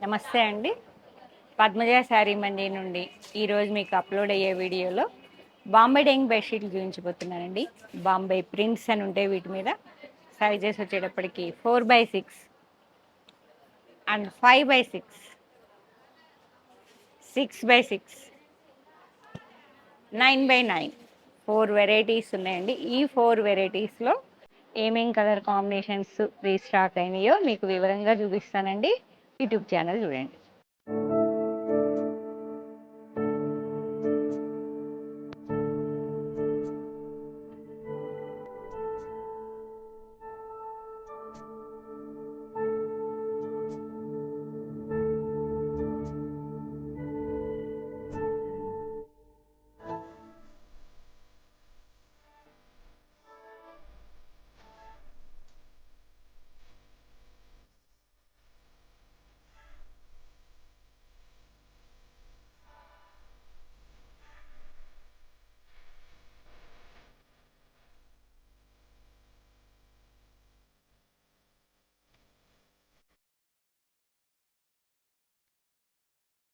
నమస్తే అండి. పద్మజ శారీ మండి నుండి ఈరోజు మీకు అప్లోడ్ అయ్యే వీడియోలో బాంబే డెంగ్ బెడ్షీట్లు చూపించబోతున్నానండి. బాంబే ప్రింట్స్ అని ఉంటాయి వీటి మీద. సైజెస్ వచ్చేటప్పటికి 4x6 and 5x6, 6x6, 9x9 4 varieties ఉన్నాయండి. ఈ 4 వెరైటీస్లో ఏమేం కలర్ కాంబినేషన్స్ రీస్టాక్ అయినాయో మీకు వివరంగా చూపిస్తానండి. యూట్యూబ్ ఛానల్ చూడండి.